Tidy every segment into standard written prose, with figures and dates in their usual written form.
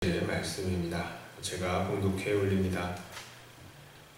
말씀입니다. 제가 봉독해 올립니다.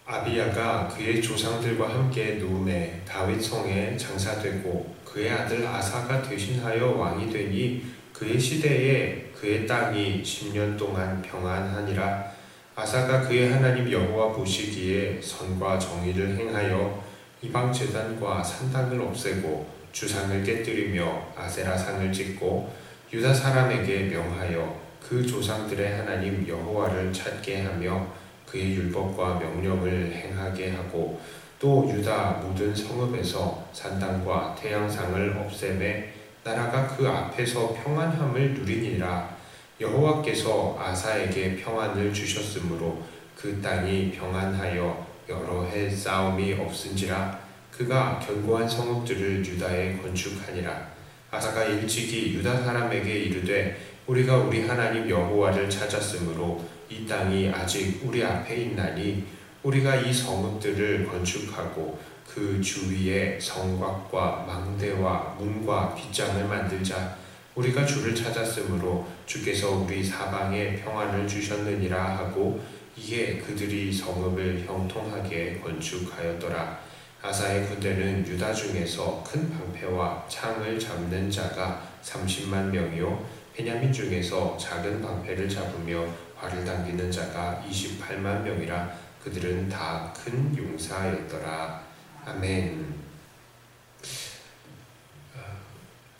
아비야가 그의 조상들과 함께 누움에 다윗 성에 장사되고 그의 아들 아사가 대신하여 왕이 되니 그의 시대에 그의 땅이 10년 동안 평안하니라. 아사가 그의 하나님 여호와 보시기에 선과 정의를 행하여 이방 제단과 산당을 없애고 주상을 깨뜨리며 아세라상을 짓고 유다 사람에게 명하여 그 조상들의 하나님 여호와를 찾게 하며 그의 율법과 명령을 행하게 하고 또 유다 모든 성읍에서 산당과 태양상을 없애매 나라가 그 앞에서 평안함을 누리니라. 여호와께서 아사에게 평안을 주셨으므로 그 땅이 평안하여 여러 해 싸움이 없은지라. 그가 견고한 성읍들을 유다에 건축하니라. 아사가 일찍이 유다 사람에게 이르되 우리가 우리 하나님 여호와를 찾았으므로 이 땅이 아직 우리 앞에 있나니 우리가 이 성읍들을 건축하고 그 주위에 성곽과 망대와 문과 빗장을 만들자. 우리가 주를 찾았으므로 주께서 우리 사방에 평안을 주셨느니라 하고 이에 그들이 성읍을 형통하게 건축하였더라. 아사의 군대는 유다 중에서 큰 방패와 창을 잡는 자가 30만 명이요 베냐민 중에서 작은 방패를 잡으며 활을 당기는 자가 28만 명이라. 그들은 다 큰 용사였더라. 아멘.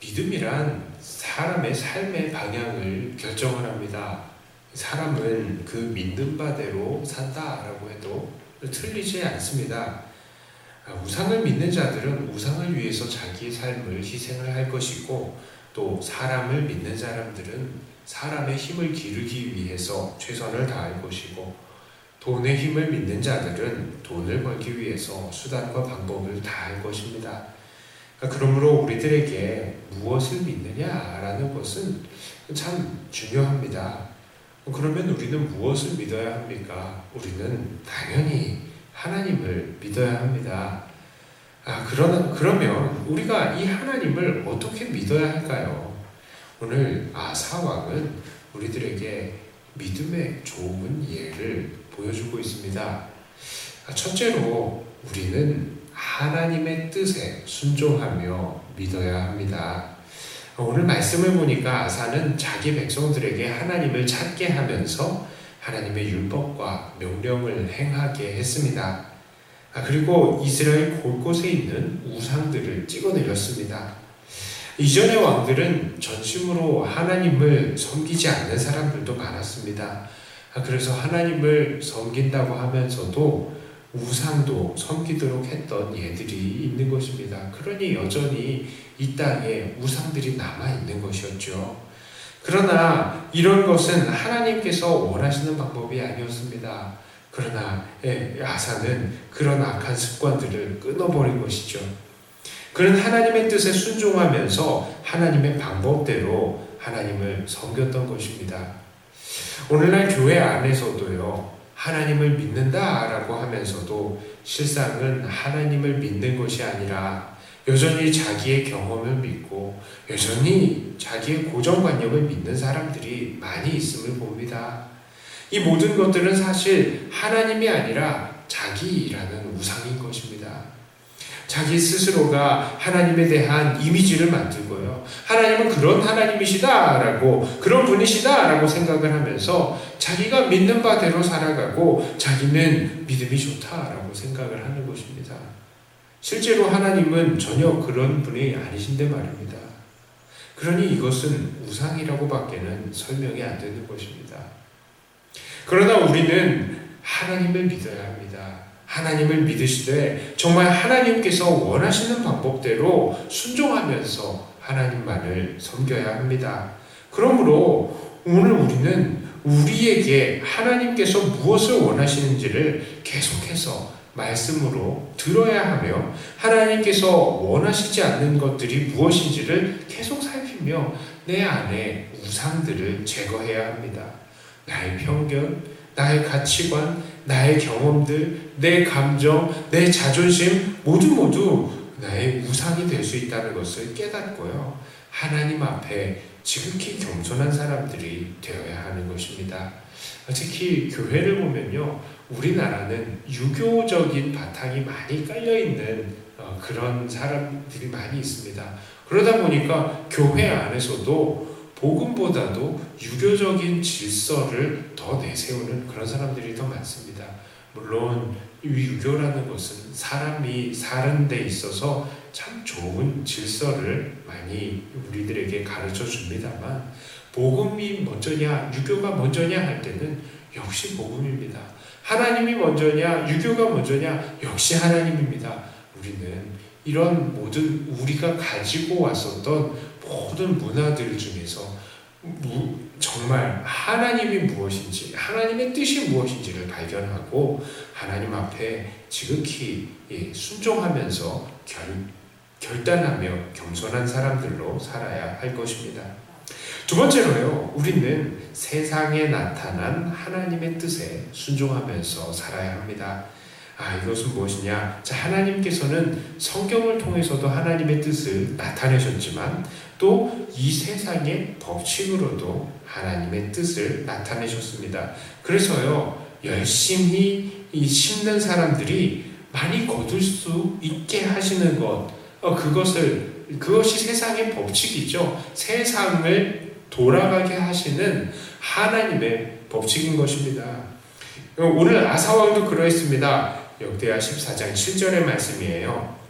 믿음이란 사람의 삶의 방향을 결정을 합니다. 사람은 그 믿는 바대로 산다라고 해도 틀리지 않습니다. 우상을 믿는 자들은 우상을 위해서 자기의 삶을 희생을 할 것이고 또 사람을 믿는 사람들은 사람의 힘을 기르기 위해서 최선을 다할 것이고 돈의 힘을 믿는 자들은 돈을 벌기 위해서 수단과 방법을 다할 것입니다. 그러므로 우리들에게 무엇을 믿느냐라는 것은 참 중요합니다. 그러면 우리는 무엇을 믿어야 합니까? 우리는 당연히 하나님을 믿어야 합니다. 그러면 우리가 이 하나님을 어떻게 믿어야 할까요? 오늘 아사 왕은 우리들에게 믿음의 좋은 예를 보여주고 있습니다. 첫째로 우리는 하나님의 뜻에 순종하며 믿어야 합니다. 오늘 말씀을 보니까 아사는 자기 백성들에게 하나님을 찾게 하면서 하나님의 율법과 명령을 행하게 했습니다. 그리고 이스라엘 곳곳에 있는 우상들을 찍어내렸습니다. 이전의 왕들은 전심으로 하나님을 섬기지 않는 사람들도 많았습니다. 그래서 하나님을 섬긴다고 하면서도 우상도 섬기도록 했던 예들이 있는 것입니다. 그러니 여전히 이 땅에 우상들이 남아있는 것이었죠. 그러나 이런 것은 하나님께서 원하시는 방법이 아니었습니다. 그러나 아사는 그런 악한 습관들을 끊어버린 것이죠. 그는 하나님의 뜻에 순종하면서 하나님의 방법대로 하나님을 섬겼던 것입니다. 오늘날 교회 안에서도요, 하나님을 믿는다라고 하면서도 실상은 하나님을 믿는 것이 아니라 여전히 자기의 경험을 믿고 여전히 자기의 고정관념을 믿는 사람들이 많이 있음을 봅니다. 이 모든 것들은 사실 하나님이 아니라 자기라는 우상인 것입니다. 자기 스스로가 하나님에 대한 이미지를 만들고요. 하나님은 그런 하나님이시다라고, 그런 분이시다라고 생각을 하면서 자기가 믿는 바대로 살아가고 자기는 믿음이 좋다라고 생각을 하는 것입니다. 실제로 하나님은 전혀 그런 분이 아니신데 말입니다. 그러니 이것은 우상이라고 밖에는 설명이 안 되는 것입니다. 그러나 우리는 하나님을 믿어야 합니다. 하나님을 믿으시되 정말 하나님께서 원하시는 방법대로 순종하면서 하나님만을 섬겨야 합니다. 그러므로 오늘 우리는 우리에게 하나님께서 무엇을 원하시는지를 계속해서 말씀으로 들어야 하며 하나님께서 원하시지 않는 것들이 무엇인지를 계속 살피며 내 안에 우상들을 제거해야 합니다. 나의 편견, 나의 가치관, 나의 경험들, 내 감정, 내 자존심 모두 나의 우상이 될 수 있다는 것을 깨닫고요. 하나님 앞에 지극히 겸손한 사람들이 되어야 하는 것입니다. 특히 교회를 보면요, 우리나라는 유교적인 바탕이 많이 깔려있는 그런 사람들이 많이 있습니다. 그러다 보니까 교회 안에서도 복음보다도 유교적인 질서를 더 내세우는 그런 사람들이 더 많습니다. 물론 이 유교라는 것은 사람이 사는 데 있어서 참 좋은 질서를 많이 우리들에게 가르쳐 줍니다만, 복음이 먼저냐 유교가 먼저냐 할 때는 역시 복음입니다. 하나님이 먼저냐 유교가 먼저냐 역시 하나님입니다. 우리는 이런 모든 우리가 가지고 왔었던 모든 문화들 중에서 정말 하나님이 무엇인지, 하나님의 뜻이 무엇인지를 발견하고 하나님 앞에 지극히 순종하면서 결단하며 겸손한 사람들로 살아야 할 것입니다. 두 번째로요, 우리는 세상에 나타난 하나님의 뜻에 순종하면서 살아야 합니다. 이것은 무엇이냐? 자, 하나님께서는 성경을 통해서도 하나님의 뜻을 나타내셨지만 또 이 세상의 법칙으로도 하나님의 뜻을 나타내셨습니다. 그래서요, 열심히 심는 사람들이 많이 거둘 수 있게 하시는 것, 그것이 세상의 법칙이죠. 세상을 돌아가게 하시는 하나님의 법칙인 것입니다. 오늘 아사왕도 그러했습니다. 역대하 14장 7절의 말씀이에요.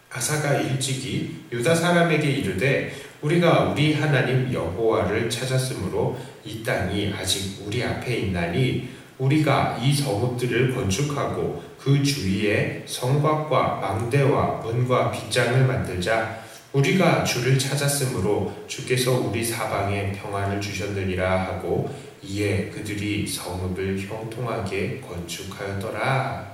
아사가 일찍이 유다 사람에게 이르되 우리가 우리 하나님 여호와를 찾았으므로 이 땅이 아직 우리 앞에 있나니 우리가 이 성읍들을 건축하고 그 주위에 성곽과 망대와 문과 빗장을 만들자. 우리가 주를 찾았으므로 주께서 우리 사방에 평안을 주셨느니라 하고 이에 그들이 성읍을 형통하게 건축하였더라.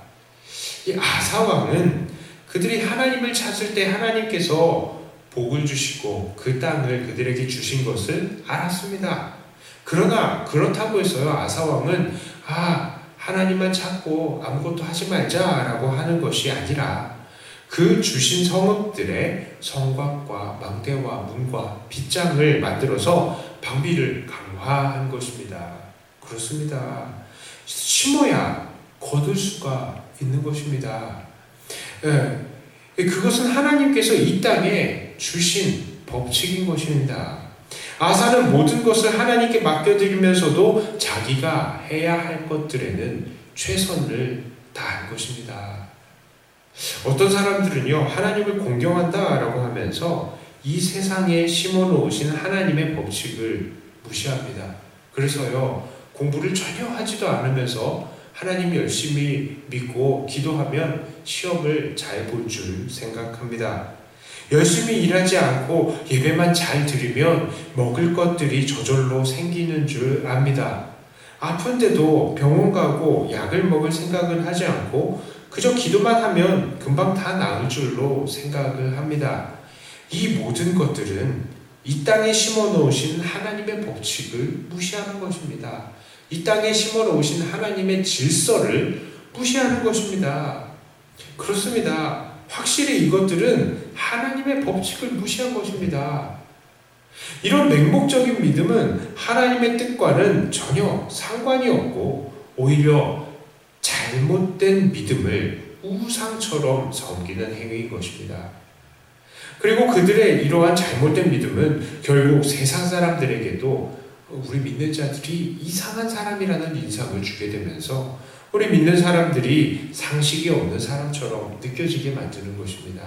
이 아사왕은 그들이 하나님을 찾을 때 하나님께서 복을 주시고 그 땅을 그들에게 주신 것을 알았습니다. 그러나 그렇다고 해서요, 아사왕은 하나님만 찾고 아무것도 하지 말자라고 하는 것이 아니라 그 주신 성읍들의 성곽과 망대와 문과 빗장을 만들어서 방비를 강화한 것입니다. 그렇습니다. 심어야 거둘 수가 있는 것입니다. 그것은 하나님께서 이 땅에 주신 법칙인 것입니다. 아사는 모든 것을 하나님께 맡겨드리면서도 자기가 해야 할 것들에는 최선을 다한 것입니다. 어떤 사람들은요, 하나님을 공경한다라고 하면서 이 세상에 심어놓으신 하나님의 법칙을 무시합니다. 그래서요, 공부를 전혀 하지도 않으면서 하나님 열심히 믿고 기도하면 시험을 잘 볼 줄 생각합니다. 열심히 일하지 않고 예배만 잘 드리면 먹을 것들이 저절로 생기는 줄 압니다. 아픈데도 병원 가고 약을 먹을 생각은 하지 않고 그저 기도만 하면 금방 다 나을 줄로 생각을 합니다. 이 모든 것들은 이 땅에 심어 놓으신 하나님의 법칙을 무시하는 것입니다. 이 땅에 심어 놓으신 하나님의 질서를 무시하는 것입니다. 그렇습니다. 확실히 이것들은 하나님의 법칙을 무시한 것입니다. 이런 맹목적인 믿음은 하나님의 뜻과는 전혀 상관이 없고 오히려 잘못된 믿음을 우상처럼 섬기는 행위인 것입니다. 그리고 그들의 이러한 잘못된 믿음은 결국 세상 사람들에게도 우리 믿는 자들이 이상한 사람이라는 인상을 주게 되면서 우리 믿는 사람들이 상식이 없는 사람처럼 느껴지게 만드는 것입니다.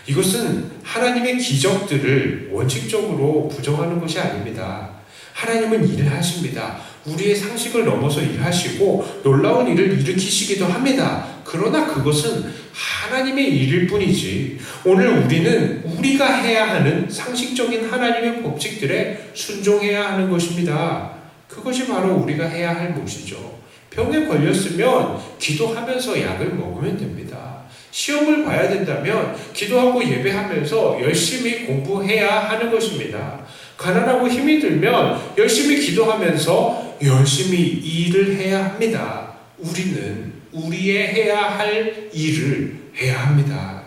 이것은 하나님의 기적들을 원칙적으로 부정하는 것이 아닙니다. 하나님은 일을 하십니다. 우리의 상식을 넘어서 일하시고 놀라운 일을 일으키시기도 합니다. 그러나 그것은 하나님의 일일 뿐이지 오늘 우리는 우리가 해야 하는 상식적인 하나님의 법칙들에 순종해야 하는 것입니다. 그것이 바로 우리가 해야 할 몫이죠. 병에 걸렸으면 기도하면서 약을 먹으면 됩니다. 시험을 봐야 된다면 기도하고 예배하면서 열심히 공부해야 하는 것입니다. 가난하고 힘이 들면 열심히 기도하면서 열심히 일을 해야 합니다. 우리는 우리의 해야 할 일을 해야 합니다.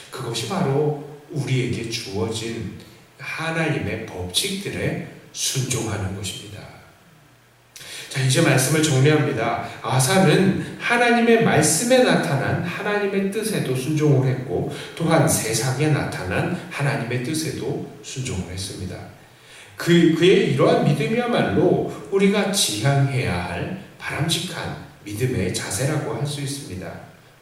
그것이 바로 우리에게 주어진 하나님의 법칙들에 순종하는 것입니다. 자, 이제 말씀을 정리합니다. 아사는 하나님의 말씀에 나타난 하나님의 뜻에도 순종을 했고, 또한 세상에 나타난 하나님의 뜻에도 순종을 했습니다. 그의 이러한 믿음이야말로 우리가 지향해야 할 바람직한 믿음의 자세라고 할 수 있습니다.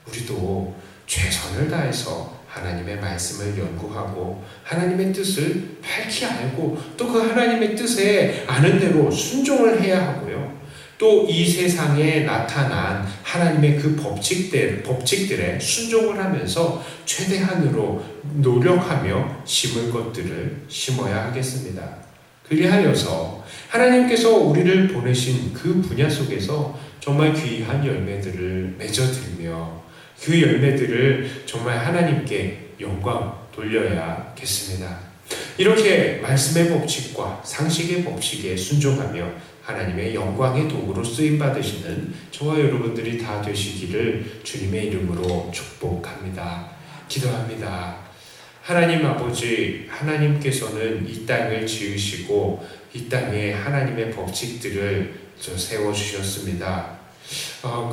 우리도 최선을 다해서 하나님의 말씀을 연구하고 하나님의 뜻을 밝히 알고 또 그 하나님의 뜻에 아는 대로 순종을 해야 하고요. 또 이 세상에 나타난 하나님의 그 법칙들에 순종을 하면서 최대한으로 노력하며 심을 것들을 심어야 하겠습니다. 그리하여서 하나님께서 우리를 보내신 그 분야 속에서 정말 귀한 열매들을 맺어들며 그 열매들을 정말 하나님께 영광 돌려야겠습니다. 이렇게 말씀의 법칙과 상식의 법칙에 순종하며 하나님의 영광의 도구로 쓰임받으시는 저와 여러분들이 다 되시기를 주님의 이름으로 축복합니다. 기도합니다. 하나님 아버지, 하나님께서는 이 땅을 지으시고 이 땅에 하나님의 법칙들을 세워주셨습니다.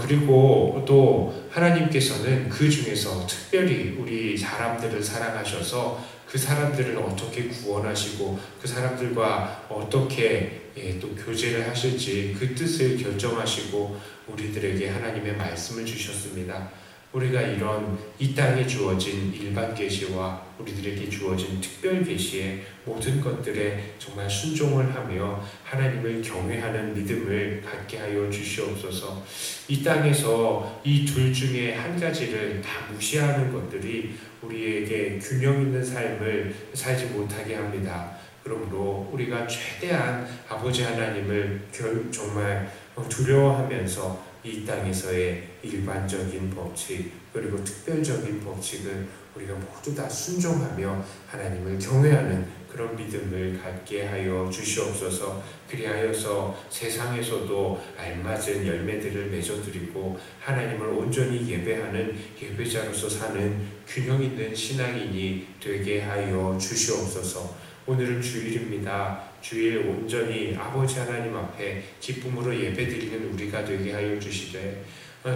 그리고 또 하나님께서는 그 중에서 특별히 우리 사람들을 사랑하셔서 그 사람들을 어떻게 구원하시고 그 사람들과 어떻게 또 교제를 하실지 그 뜻을 결정하시고 우리들에게 하나님의 말씀을 주셨습니다. 우리가 이런 이 땅에 주어진 일반 계시와 우리들에게 주어진 특별 계시의 모든 것들에 정말 순종을 하며 하나님을 경외하는 믿음을 갖게 하여 주시옵소서. 이 땅에서 이 둘 중에 한 가지를 다 무시하는 것들이 우리에게 균형 있는 삶을 살지 못하게 합니다. 그러므로 우리가 최대한 아버지 하나님을 정말 두려워하면서 이 땅에서의 일반적인 법칙 그리고 특별적인 법칙을 우리가 모두 다 순종하며 하나님을 경외하는 그런 믿음을 갖게 하여 주시옵소서. 그리하여서 세상에서도 알맞은 열매들을 맺어드리고 하나님을 온전히 예배하는 예배자로서 사는 균형 있는 신앙인이 되게 하여 주시옵소서. 오늘은 주일입니다. 주일 온전히 아버지 하나님 앞에 기쁨으로 예배드리는 우리가 되게 하여 주시되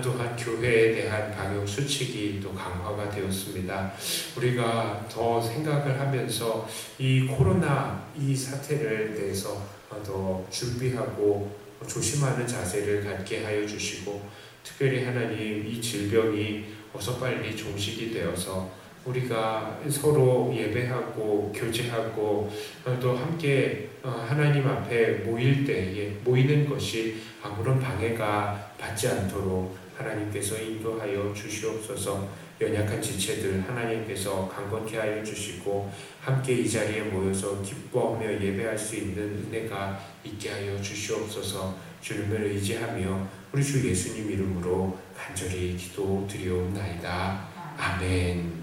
또한 교회에 대한 방역 수칙이 또 강화가 되었습니다. 우리가 더 생각을 하면서 이 코로나 이 사태를 대해서 더 준비하고 조심하는 자세를 갖게 하여 주시고 특별히 하나님 이 질병이 어서 빨리 종식이 되어서 우리가 서로 예배하고 교제하고 또 함께 하나님 앞에 모일 때에 모이는 것이 아무런 방해가 받지 않도록 하나님께서 인도하여 주시옵소서. 연약한 지체들 하나님께서 강건케 하여 주시고 함께 이 자리에 모여서 기뻐하며 예배할 수 있는 은혜가 있게 하여 주시옵소서. 주님을 의지하며 우리 주 예수님 이름으로 간절히 기도드리옵나이다. 아멘.